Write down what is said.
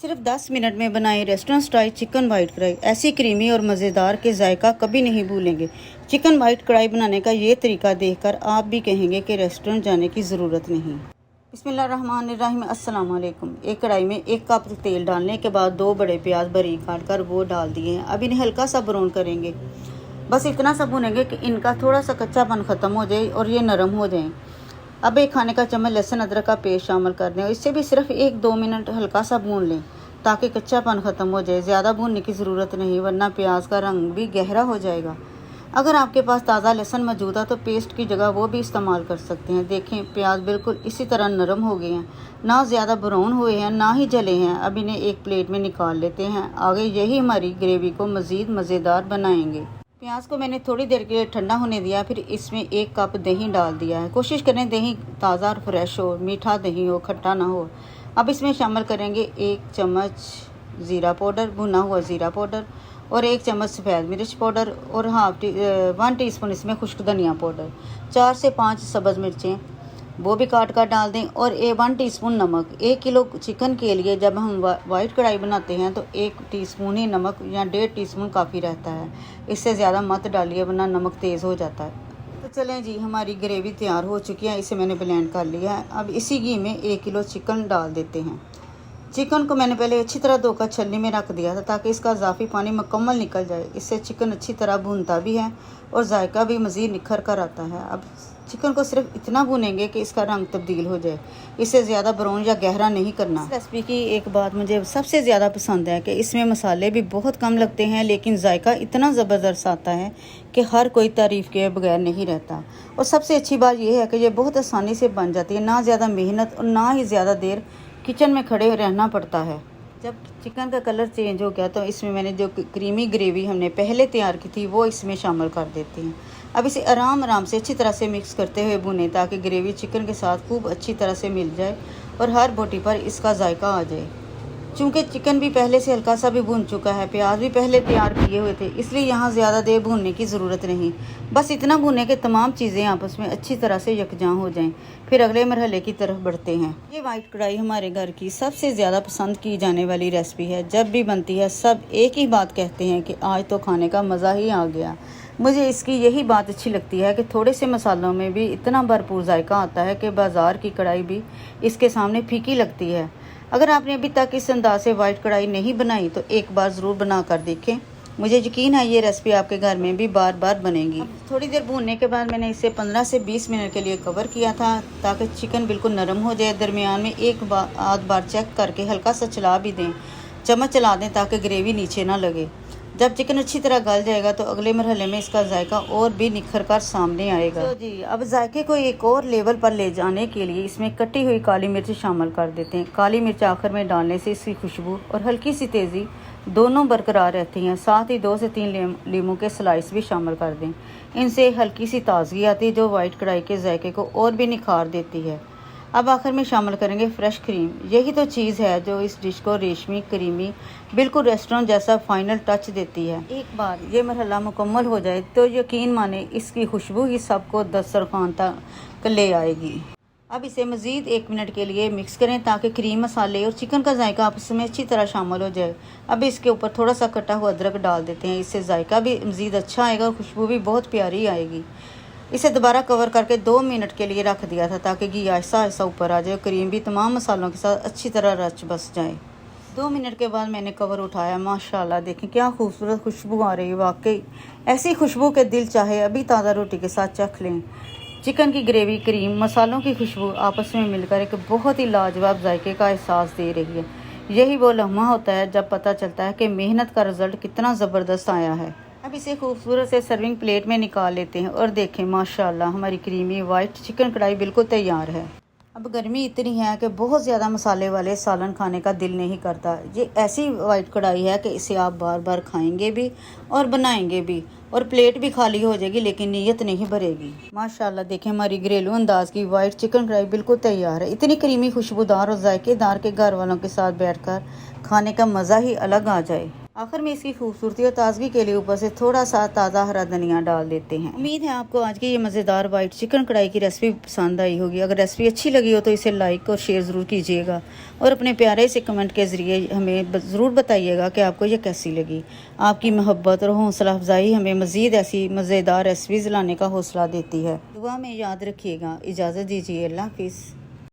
सिर्फ 10 मिनट में बनाएं रेस्टोरेंट स्टाइल चिकन वाइट कढ़ाई। ऐसी क्रीमी और मज़ेदार के जायका कभी नहीं भूलेंगे। चिकन वाइट कढ़ाई बनाने का ये तरीका देखकर आप भी कहेंगे कि रेस्टोरेंट जाने की ज़रूरत नहीं। बिस्मिल्लाहिर्रहमानिर्रहीम, अस्सलाम वालेकुम। एक कढ़ाई में 1 कप तेल डालने के बाद 2 बड़े प्याज बारीक काट कर वो डाल दिए हैं। अब इन्हें हल्का सा ब्राउन करेंगे, बस इतना सा भुनेंगे कि इनका थोड़ा सा कच्चापन ख़त्म हो जाए और ये नरम हो जाए। अब 1 खाने का चम्मच लहसुन अदरक का पेस्ट शामिल कर दें और इससे भी सिर्फ 1-2 मिनट हल्का सा भून लें ताकि कच्चापन ख़त्म हो जाए। ज़्यादा भूनने की ज़रूरत नहीं, वरना प्याज का रंग भी गहरा हो जाएगा। अगर आपके पास ताज़ा लहसुन मौजूद है तो पेस्ट की जगह वो भी इस्तेमाल कर सकते हैं। देखें, प्याज बिल्कुल इसी तरह नरम हो गए हैं, ना ज़्यादा ब्राउन हुए हैं ना ही जले हैं। अब इन्हें एक प्लेट में निकाल लेते हैं। आगे यही हमारी ग्रेवी को मज़ीद मज़ेदार बनाएंगे। प्याज को मैंने थोड़ी देर के लिए ठंडा होने दिया, फिर इसमें 1 कप दही डाल दिया है। कोशिश करें दही ताज़ा और फ्रेश हो, मीठा दही हो, खट्टा ना हो। अब इसमें शामिल करेंगे 1 चम्मच ज़ीरा पाउडर, भुना हुआ ज़ीरा पाउडर, और 1 चम्मच सफ़ेद मिर्च पाउडर और 1 टीस्पून इसमें खुश्क धनिया पाउडर, 4 से 5 सब्ज़ मिर्चें वो भी काट कर डाल दें, और 1 टीस्पून नमक। 1 किलो चिकन के लिए जब हम वाइट कढ़ाई बनाते हैं तो 1 टीस्पून ही नमक या 1.5 टीस्पून काफ़ी रहता है। इससे ज़्यादा मत डालिए वरना नमक तेज़ हो जाता है। तो चलें जी, हमारी ग्रेवी तैयार हो चुकी है। इसे मैंने ब्लेंड कर लिया है। अब इसी घी में 1 किलो चिकन डाल देते हैं। चिकन को मैंने पहले अच्छी तरह धोकर छलनी में रख दिया था ताकि इसका इजाफी पानी मुकम्मल निकल जाए। इससे चिकन अच्छी तरह भूनता भी है और जायका भी मज़ीद निखर कर आता है। अब चिकन को सिर्फ इतना भूनेंगे कि इसका रंग तब्दील हो जाए, इसे ज़्यादा ब्राउन या गहरा नहीं करना। इस रेसिपी की एक बात मुझे सबसे ज़्यादा पसंद है कि इसमें मसाले भी बहुत कम लगते हैं, लेकिन जायका इतना ज़बरदस्त आता है कि हर कोई तारीफ़ के बगैर नहीं रहता। और सबसे अच्छी बात यह है कि ये बहुत आसानी से बन जाती है, ना ज़्यादा मेहनत और ना ही ज़्यादा देर किचन में खड़े रहना पड़ता है। जब चिकन का कलर चेंज हो गया तो इसमें मैंने जो क्रीमी ग्रेवी हमने पहले तैयार की थी वो इसमें शामिल कर देती हैं। अब इसे आराम से अच्छी तरह से मिक्स करते हुए भुनें ताकि ग्रेवी चिकन के साथ खूब अच्छी तरह से मिल जाए और हर बोटी पर इसका जायका आ जाए। चूँकि चिकन भी पहले से हल्का सा भी भून चुका है, प्याज भी पहले तैयार किए हुए थे, इसलिए यहाँ ज़्यादा देर भूनने की ज़रूरत नहीं। बस इतना भूनें कि तमाम चीज़ें आपस में अच्छी तरह से यकजां हो जाएं। फिर अगले मरहले की तरफ बढ़ते हैं। ये वाइट कढ़ाई हमारे घर की सबसे ज़्यादा पसंद की जाने वाली रेसिपी है। जब भी बनती है सब एक ही बात कहते हैं कि आज तो खाने का मज़ा ही आ गया। मुझे इसकी यही बात अच्छी लगती है कि थोड़े से मसालों में भी इतना भरपूर जायका आता है कि बाज़ार की कढ़ाई भी इसके सामने फीकी लगती है। अगर आपने अभी तक इस अंदाज से वाइट कढ़ाई नहीं बनाई तो एक बार ज़रूर बना कर देखें। मुझे यकीन है ये रेसिपी आपके घर में भी बार बार बनेगी। थोड़ी देर भूनने के बाद मैंने इसे 15 से 20 मिनट के लिए कवर किया था ताकि चिकन बिल्कुल नरम हो जाए। दरमियान में आध बार चेक करके हल्का सा चला भी दें, चम्मच चला दें ताकि ग्रेवी नीचे ना लगे। जब चिकन अच्छी तरह गल जाएगा तो अगले मरहले में इसका जायका और भी निखर कर सामने आएगा। तो जी, अब जायके को एक और लेवल पर ले जाने के लिए इसमें कटी हुई काली मिर्च शामिल कर देते हैं। काली मिर्च आखिर में डालने से इसकी खुशबू और हल्की सी तेज़ी दोनों बरकरार रहती हैं। साथ ही 2 से 3 लीमू के स्लाइस भी शामिल कर दें। इनसे हल्की सी ताजगी आती है जो वाइट कढ़ाई के जायके को और भी निखार देती है। अब आखिर में शामिल करेंगे फ्रेश क्रीम। यही तो चीज़ है जो इस डिश को रेशमी, क्रीमी, बिल्कुल रेस्टोरेंट जैसा फाइनल टच देती है। एक बार ये मरहला मुकम्मल हो जाए तो यकीन माने इसकी खुशबू ही सबको दस्तरखान तक ले आएगी। अब इसे मज़ीद 1 मिनट के लिए मिक्स करें ताकि क्रीम, मसाले और चिकन का जायका आपस में अच्छी तरह शामिल हो जाए। अब इसके ऊपर थोड़ा सा कटा हुआ अदरक डाल देते हैं। इससे जायका भी मज़ीद अच्छा आएगा और खुशबू भी बहुत प्यारी आएगी। इसे दोबारा कवर करके 2 मिनट के लिए रख दिया था ताकि घी ऐसा ऐसा ऊपर आ जाए, क्रीम भी तमाम मसालों के साथ अच्छी तरह रच बस जाए। 2 मिनट के बाद मैंने कवर उठाया। माशाल्लाह देखें क्या खूबसूरत खुशबू आ रही है। वाकई ऐसी खुशबू के दिल चाहे अभी ताज़ा रोटी के साथ चख लें। चिकन की ग्रेवी, क्रीम, मसालों की खुशबू आपस में मिलकर एक बहुत ही लाजवाब जायके का एहसास दे रही है। यही वो लम्हा होता है जब पता चलता है कि मेहनत का रिज़ल्ट कितना ज़बरदस्त आया है। अब इसे खूबसूरत से सर्विंग प्लेट में निकाल लेते हैं और देखें माशाल्लाह हमारी क्रीमी वाइट चिकन कढ़ाई बिल्कुल तैयार है। अब गर्मी इतनी है कि बहुत ज़्यादा मसाले वाले सालन खाने का दिल नहीं करता। ये ऐसी वाइट कढ़ाई है कि इसे आप बार बार खाएंगे भी और बनाएंगे भी और प्लेट भी खाली हो जाएगी, लेकिन नीयत नहीं भरेगी। माशाल्लाह देखें हमारी घरेलू अंदाज की वाइट चिकन कढ़ाई बिल्कुल तैयार है। इतनी क्रीमी, खुशबूदार और जायकेदार के घर वालों के साथ बैठकर खाने का मज़ा ही अलग आ जाए। आखिर में इसकी खूबसूरती और ताजगी के लिए ऊपर से थोड़ा सा ताज़ा हरा धनिया डाल देते हैं। उम्मीद है आपको आज की ये मज़ेदार वाइट चिकन कढ़ाई की रेसिपी पसंद आई होगी। अगर रेसिपी अच्छी लगी हो तो इसे लाइक और शेयर ज़रूर कीजिएगा और अपने प्यारे से कमेंट के ज़रिए हमें ज़रूर बताइएगा कि आपको ये कैसी लगी। आपकी मोहब्बत और हौसला अफजाई हमें मज़ीद ऐसी मज़ेदार रेसिपीज़ लाने का हौसला देती है। दुआ में याद रखिएगा। इजाज़त दीजिए। अल्लाह हाफिज़।